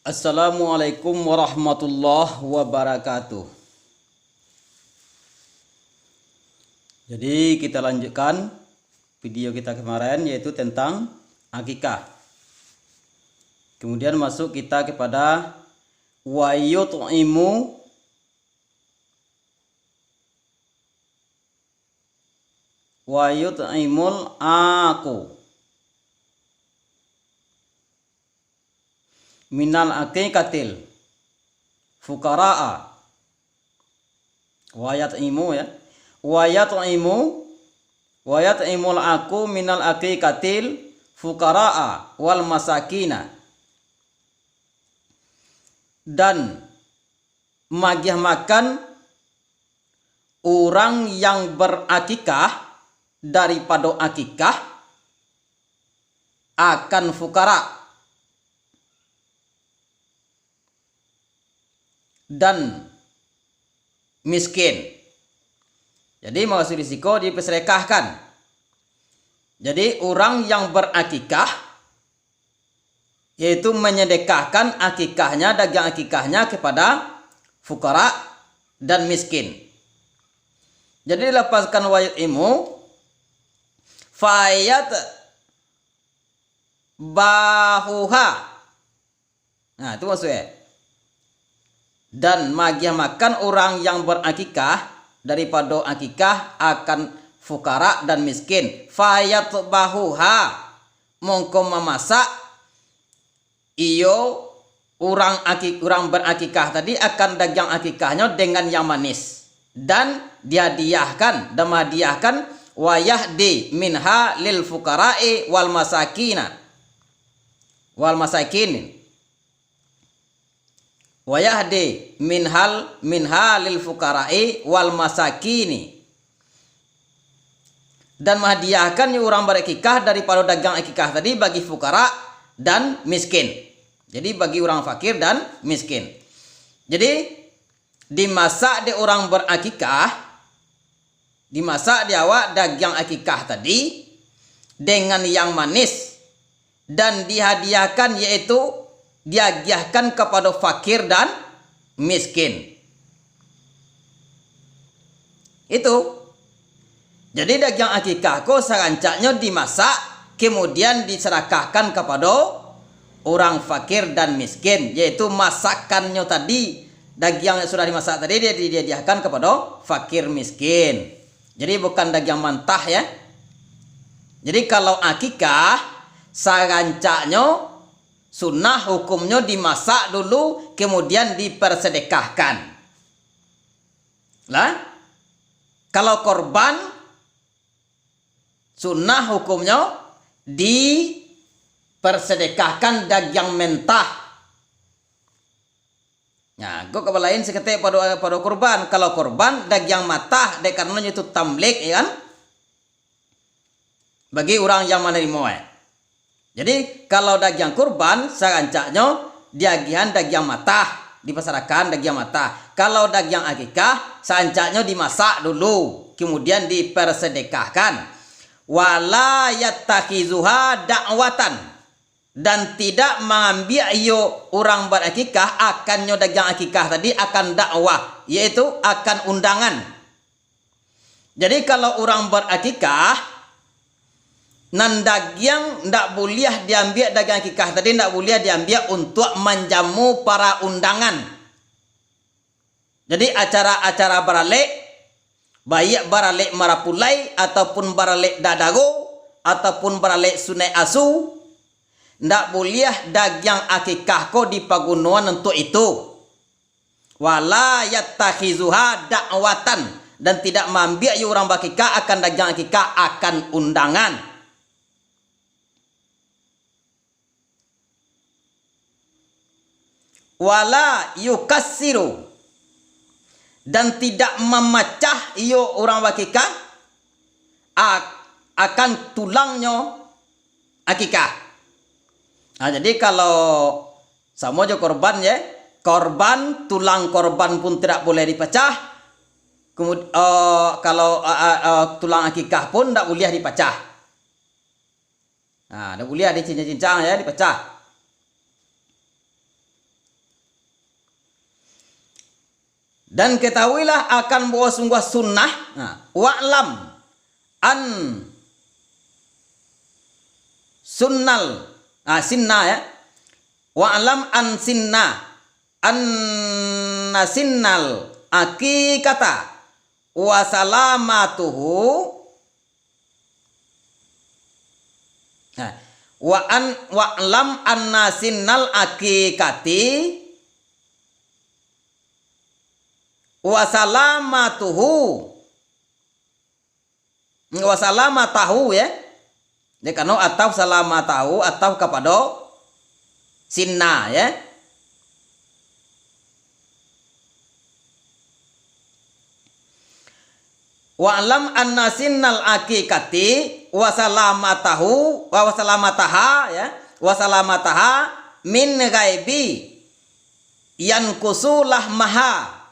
Assalamualaikum warahmatullahi wabarakatuh. Jadi kita lanjutkan video kita kemarin, yaitu tentang akikah. Kemudian masuk kita kepada wa yut'imul aku minal aqiqatil fuqara'a wa yut'imu ya wa yut'imul aku minal aqiqatil fuqara'a wal masakina, dan magiah makan orang yang berakikah daripada akikah akan fukara dan miskin. Jadi maksud risiko dipersedekahkan. Jadi orang yang berakikah yaitu menyedekahkan akikahnya, daging akikahnya kepada fukara dan miskin. Jadi dilepaskan wayat imu fayat bahuha. Nah itu maksudnya. Dan magiah makan orang yang berakikah daripada akikah akan fukara dan miskin. Fayat bahuha, mongko memasak iyo orang berakikah tadi akan daging akikahnya dengan yang manis, dan dihadiahkan wayahdi minha lil fuqara'i wal masakin wayahdi minha lil fuqara'i wal masakini, dan menghadiahkan orang berakikah daripada dagang akikah tadi bagi fukara dan miskin. Jadi bagi orang fakir dan miskin. Jadi dimasak di orang berakikah, dimasak di awak dagang akikah tadi dengan yang manis, dan dihadiahkan yaitu dihadiahkan kepada fakir dan miskin. Itu. Jadi daging akikah ko sarancaknya dimasak kemudian diserahkan kepada orang fakir dan miskin, yaitu masakannya tadi daging yang sudah dimasak tadi dia dihadiahkan kepada fakir miskin. Jadi bukan daging mentah ya. Jadi kalau akikah sarancaknya sunnah hukumnya dimasak dulu kemudian dipersedekahkan. Lah, kalau korban sunnah hukumnya dipersedekahkan daging mentah. Nah, kok kebalain seketik pada korban. Kalau korban daging matah, karena itu tamlik ya kan? Bagi orang yang menerima. Jadi kalau daging kurban sarancaknya diagihan daging matah, dipasarkan daging matah. Kalau daging akikah sarancaknya dimasak dulu kemudian dipersedekahkan. Wala yattakhizuha da'watan, dan tidak mengambil orang berakikah akannya daging akikah tadi akan dakwah, yaitu akan undangan. Jadi kalau orang berakikah nan daging ndak boleh diambil, daging akikah tadi ndak boleh diambil untuk menjamu para undangan. Jadi acara-acara baralek, baik baralek marapulai ataupun baralek dadago ataupun baralek sunai asu, ndak boleh daging akikah ko dipagunuan untuk itu. Wala yattakhizuha da'watan, dan tidak mengambil orang bakikah akan daging akikah akan undangan. Wala yukassiru, dan tidak memecah orang bakikah akan tulangnya akikah. Nah, jadi kalau sama aja korban ya, korban tulang korban pun tidak boleh dipecah. Kemudian kalau tulang akikah pun tidak boleh dipecah. Nah, tidak boleh dicincang-cincang ya, dipecah. Dan ketahuilah akan bahwa sungguh sunnah. Wa'lam an sunnal sinna ya. Wa'lam an sinna anna sinnal akikata wa salamatuhu wa'lam anna sinnal akikati wa salamatuhu ya. Dia kano atau salamatahu atau kepada sinna ya. Wa'lam anna sinnal akikati wa salamatahu wa salamataha ya. Wa salamataha min ghaibi yankusu lahmaha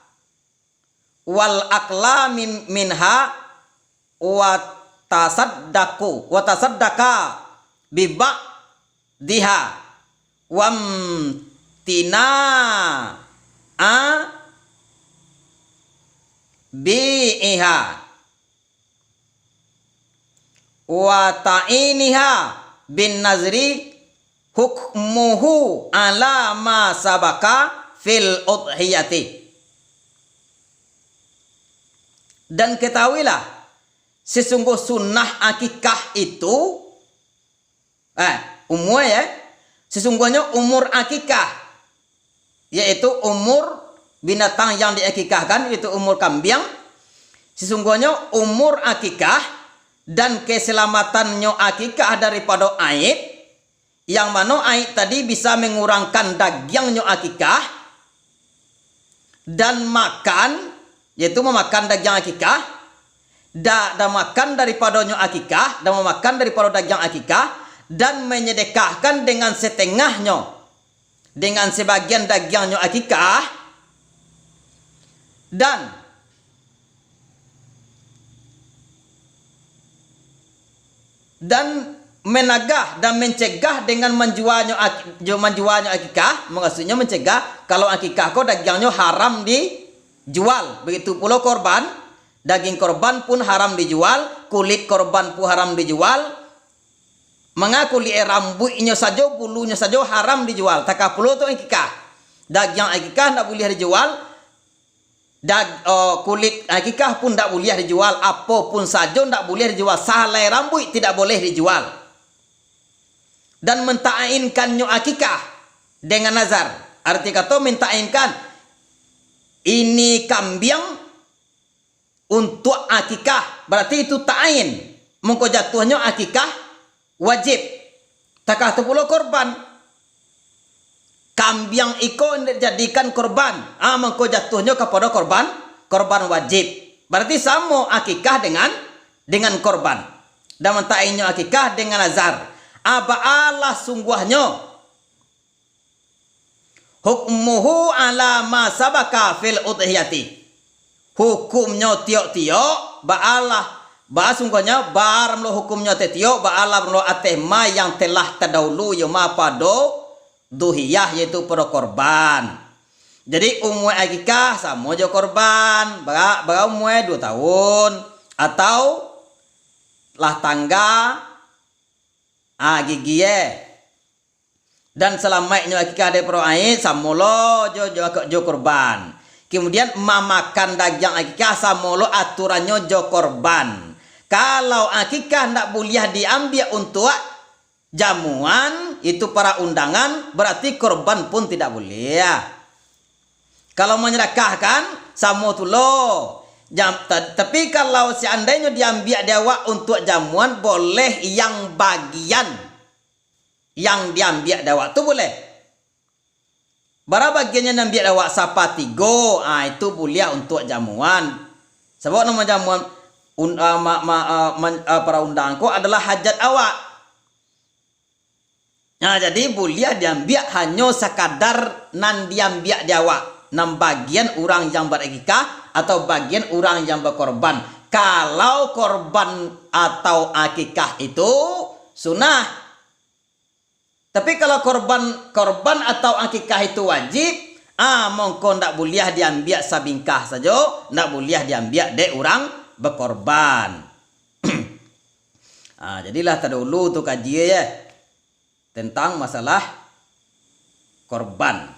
wal akla minha wa tasaddaka biba diha wam tina a bi'iha wa ta'iniha bin nazri hukmuhu ala ma sabaka fil udhiyati. Dan ketahuilah sesungguh sunnah akikah itu umur ya, sesungguhnya umur akikah yaitu umur binatang yang diakikahkan, itu umur kambing. Sesungguhnya umur akikah dan keselamatannya akikah daripada aib, yang mana aib tadi bisa mengurangkan dagingnya akikah, dan makan yaitu memakan daging akikah, dan makan daripadanya akikah, dan memakan daripada daging akikah, dan menyedekahkan dengan setengahnya, dengan sebagian dagingnya akikah, dan menagah dan mencegah dengan menjualnya akikah. Maksudnya mencegah kalau akikah kau dagingnya haram dijual. Begitu pula korban, daging korban pun haram dijual, kulit korban pun haram dijual. Mengaku rambutnya saja, bulunya saja haram dijual. Tak pula tu akikah. Daging akikah tak boleh dijual. Kulit akikah pun tak boleh dijual. Apapun saja tak boleh dijual. Sahalai rambut tidak boleh dijual. Dan menta'inkannya akikah dengan nazar. Arti kata menta'inkan ini kambing untuk akikah, berarti itu ta'in. Mengko jatuhnya akikah wajib. Takah tu pula korban. Kambing iko dijadikan korban. Mengko jatuhnya kepada korban wajib. Berarti sama akikah dengan korban. Dan menta'innya akikah dengan nazar. Ba'alah sungguhnya hukmuhu ala ma sabaka fil udhiyati. Hukumnya tiok-tiok ba'alah sungguhnya baram lo hukumnya tiok ba'alah lo atema yang telah terdahulu yoma pado duhiyah yaitu pada korban. Jadi umur akikah sama aja korban, baga umur 2 tahun atau lah tangga gigi dan selamanya akikah de pro air samolo jo korban. Kemudian memakan daging akikah samolo aturannya jo korban. Kalau akikah ndak boleh diambil untuk jamuan, itu para undangan, berarti korban pun tidak boleh. Kalau menyedekahkan samo tulo. Tapi kalau seandainya diambil dewa untuk jamuan, boleh yang bagian yang diambil dewa itu boleh. Bara bagiannya diambil dewa sapatigo, itu boleh untuk jamuan. Sebab nama jamuan para undanganku adalah hajat awak. Jadi boleh diambil hanya sekadar nan diambil dewa. 6 bagian orang yang berakikah atau bagian orang yang berkorban. Kalau korban atau akikah itu sunnah. Tapi kalau korban atau akikah itu wajib, mongko ndak boleh diambil sabingkah saja, ndak boleh diambil dek orang berkorban. Jadilah terdahulu tu kaji ya tentang masalah korban.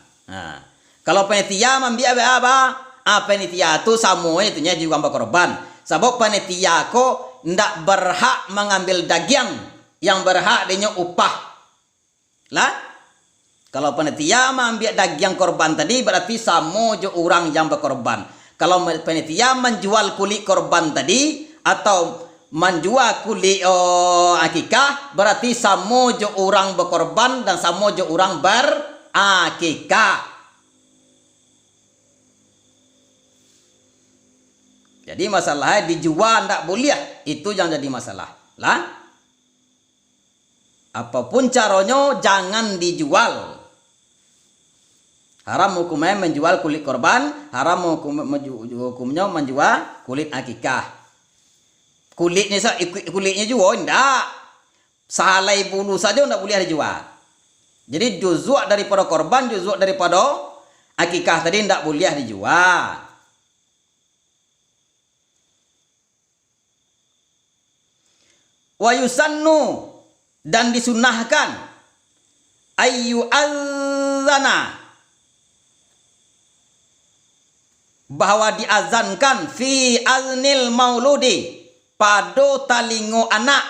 Kalau panitia ambil apa? Panitia tu semua itunya juga berkorban. Sebab panitia ko ndak berhak mengambil daging, yang berhak dia upah. Lah, kalau panitia mengambil daging korban tadi berarti sama je orang yang berkorban. Kalau panitia menjual kulit korban tadi atau menjual kulit akikah berarti sama je orang berkorban dan sama je orang berakikah. Jadi masalahnya dijual ndak boleh, itu yang jadi masalah. Lah, apapun caranya jangan dijual. Haram hukumnya menjual kulit korban, haram hukumnya menjual kulit akikah. Kulitnya juga enggak. Salai bulu saja enggak boleh dijual. Jadi juzuk daripada korban, juzuk daripada akikah tadi enggak boleh dijual. Wa yusannu, dan disunahkan ayyu azana, bahwa diazankan fi aznil mauludi, pada talingo anak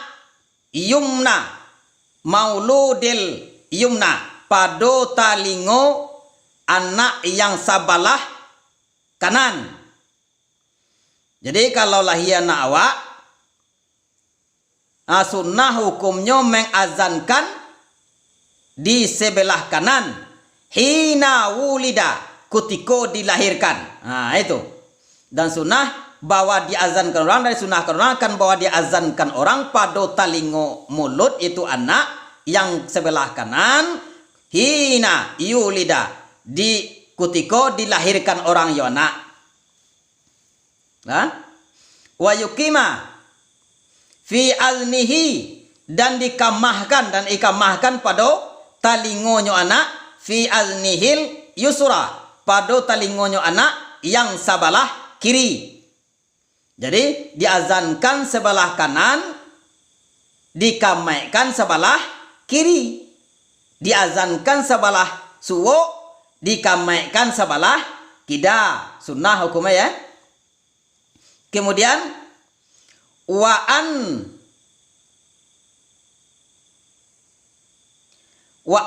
yumna, mauludil yumna, pada talingo anak yang sabalah kanan. Jadi kalau lahir anak awak, sunnah hukumnya mengazankan di sebelah kanan hina wulida, kutiko dilahirkan. Itu. Dan sunnah bahwa diazankan orang, dari sunnah orang kan bahwa diazankan orang pada talingo mulut itu anak yang sebelah kanan hina yulida, di kutiko dilahirkan orang yo anak. Wa yukima fi aznihi, dan dikamahkan dan ikamahkan pada talingonyo anak fi aznihil yusra, pada talingonyo anak yang sebelah kiri. Jadi diazankan sebelah kanan, dikamaikan sebelah kiri. Diazankan sebelah suwo, dikamaikan sebelah kida. Sunnah hukumnya ya. Kemudian wa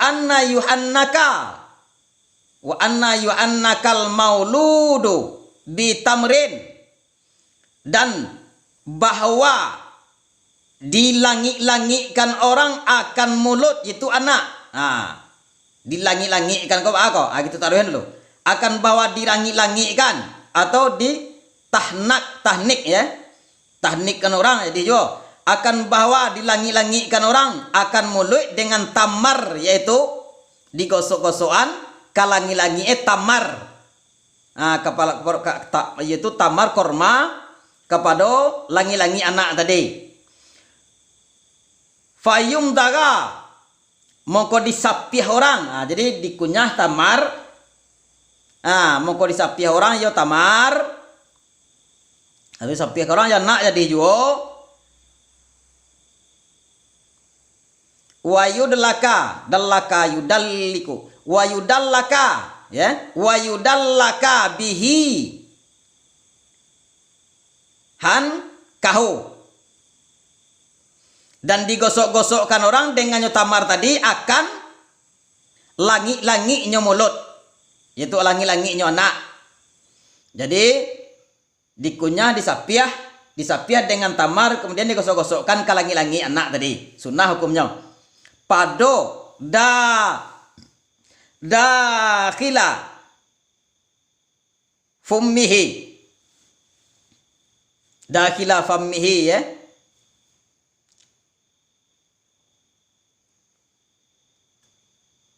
anna yuhannakal mauludu bitamrin, dan bahwa dilangit-langitkan orang akan mulut itu anak. Dilangit-langitkan kau apa? Kita taruhin dulu. Akan bahwa dilangit-langitkan atau di tahnik ya. Tahnikkan orang jadi jo. Akan bahwa dilangit-langitkan orang akan mulut dengan tamar, yaitu digosok-gosokan kalangi-langi tamar. Kepala yaitu tamar korma kepada langi-langi anak tadi. Fayum daga, mongko disapih orang. Jadi dikunyah tamar. Mongko disapih orang yo tamar. Habis sapih orang ya nak jadi jo. Wayudlaka, dallaka yudalliku. Wayudallaka, ya. Wayudallaka bihi han kahu, dan digosok-gosokkan orang dengan tamar tadi akan langi-langinya mulut, yaitu langi-langinya anak. Jadi dikunyah, disapiah dengan tamar, kemudian digosok-gosokkan ke langi-langi anak tadi. Sunnah hukumnya. Pado dakhila fummihi, dakhila fammihi ya.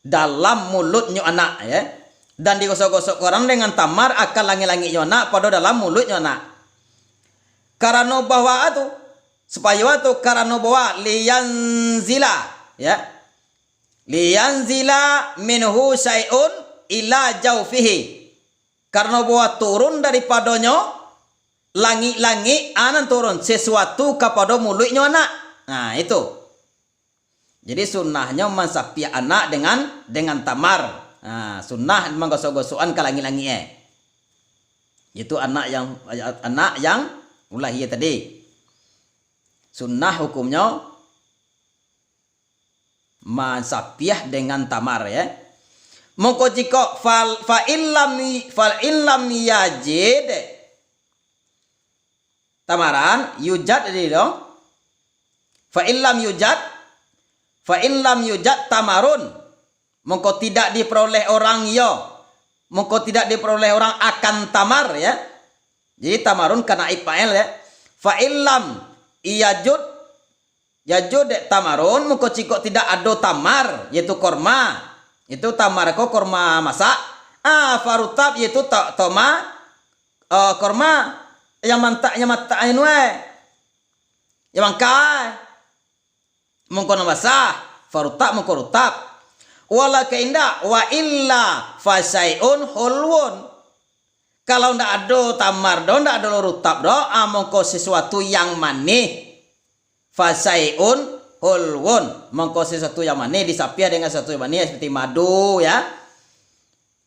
Dalam mulutnya anak ya. Dan digosok-gosok orang dengan tamar akan langi-langinya anak pada dalam mulutnya anak. Karena bahwa itu supaya itu karena bahwa liyanzila ya. Liyanzila minhu syai'un ila jaufihi, karena bahwa turun daripadanya langit-langit anan turun sesuatu kepada mulutnya anak. Nah itu. Jadi sunnahnya mensapiah anak dengan tamar. Nah, sunnah menggosok-gosokan ke langit-langitnya. Itu anak yang ulahiyah tadi. Sunnah hukumnya mensapiah dengan tamar ya. Mongko jika fa illam yajid tamaran yujad tadi dong. Fa illam yujad tamarun, mongko tidak diperoleh orang mongko tidak diperoleh orang akan tamar ya. Jadi tamarun karena ipael ya. Fa illam yajud tamarun, mongko jika tidak ada tamar yaitu korma. Itu tamar ko korma masak. Farutab yaitu toma korma yang mantaknya we. Yang mangkai. Mongko basah, farutab mongko rutab. Wala keinda wa illa fasaiun hulwun. Kalau ndak ada tamar do, ndak ada rutab do, mongko sesuatu yang manis. Fasaiun hulwun, mongko sesuatu yang manis disapiah dengan sesuatu yang manis seperti madu ya,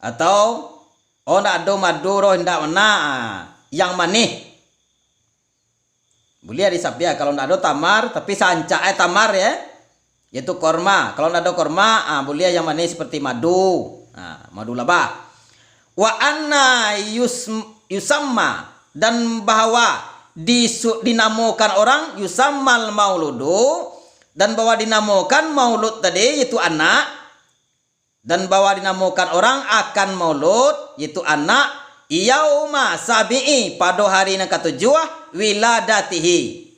atau ndak ada madu roh ndak mana yang manis boleh disapiah. Kalau ndak ada tamar tapi sanca tamar ya, yaitu korma. Kalau ndak ada korma boleh yang manis seperti madu, madu labah. Wa anna yusamma, dan bahwa dinamakan orang yusammal mauludu, dan bahwa dinamakan maulud tadi yaitu anak, dan bahwa dinamakan orang akan maulud yaitu anak yauma sabi'i, pada hari yang ketujuh wiladatihi,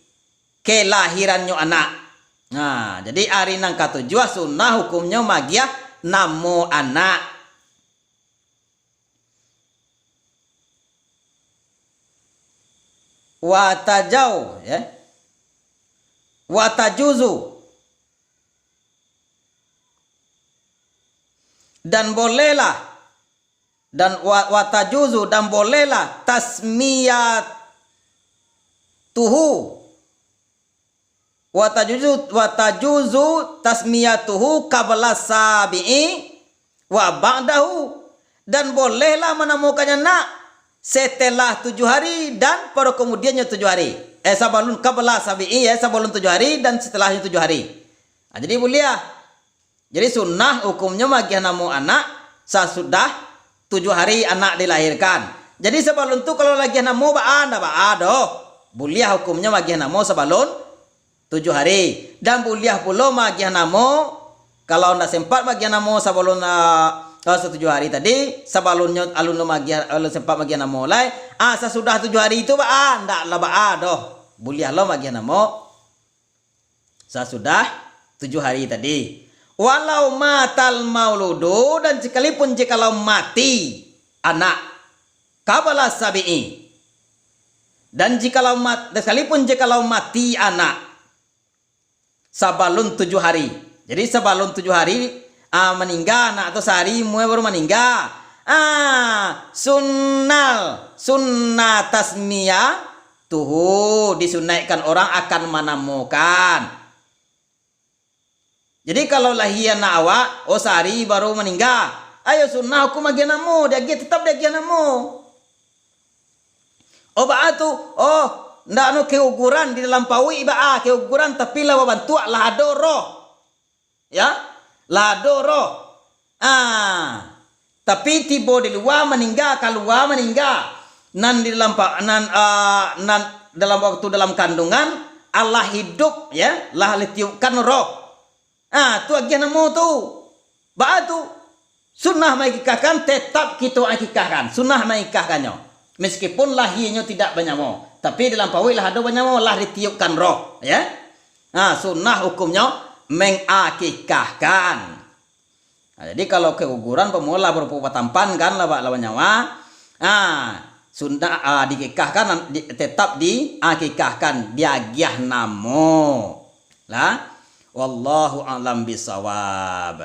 kelahirannya anak. Nah jadi hari yang ketujuh sunnah hukumnya magiah namo anak. Watajau ya, watajuzu, dan bolehlah, dan watajuzu, dan bolehlah tasmiyatuhu, watajuzu tasmiyatuhu qabla sabi'i wa ba'dahu, dan bolehlah menemukannya nak setelah 7 hari dan pada kemudiannya 7 hari. Sabalun qabla sabi'i ya, sabalun 7 hari dan setelahnya 7 hari. Jadi mulia. Jadi sunnah hukumnya bagi namu anak sesudah 7 hari anak dilahirkan. Jadi sabalun tu kalau lagi namu doh. Mulia hukumnya bagi namu sabalun 7 hari. Dan mulia pula bagi namu kalau ndak sempat bagi namu sabalun 7 hari tadi, sabalunnya alun sempat bagi namu mulai. Sesudah 7 hari itu ndak lah doh. Buliah lo bagi namu sesudah 7 hari tadi. Walau matal mauludu, dan sekalipun jikalau mati anak qabla sabi'i, dan sekalipun jikalau mati anak sabalun 7 hari. Jadi sabalun 7 hari meninggal anak atau sehari baru meninggal. Sunnah tasmiyah tuhu, disunaikan orang akan menemukan. Jadi kalau lahir anak awak sehari baru meninggal, ayo sunnah hukum bagi namu, dia tetap dia namu. Ndak anu keuguran di dalam pawi keuguran, tapi lah bantu lah adoro. Ya? Ladoro. Tapi tiba di luar meninggal, keluar meninggal. Nan di dalam dalam waktu dalam kandungan Allah hidup ya, lah litiupkan roh. Tu agian nemu tu. Tu sunnah mengikahkan, tetap kita akikahkan. Sunnah mengikahkannya. Meskipun lahirnya tidak banyamu, tapi dalam pawi lah ada banyamu, lah ditiupkan roh ya. Sunnah hukumnya mengakikahkan. Jadi kalau keguguran pemula berupa tampan kan lawan nyawa, sunnah dikikahkan, tetap diakikahkan, diagiah namo lah. Wallahu a'lam bisawab.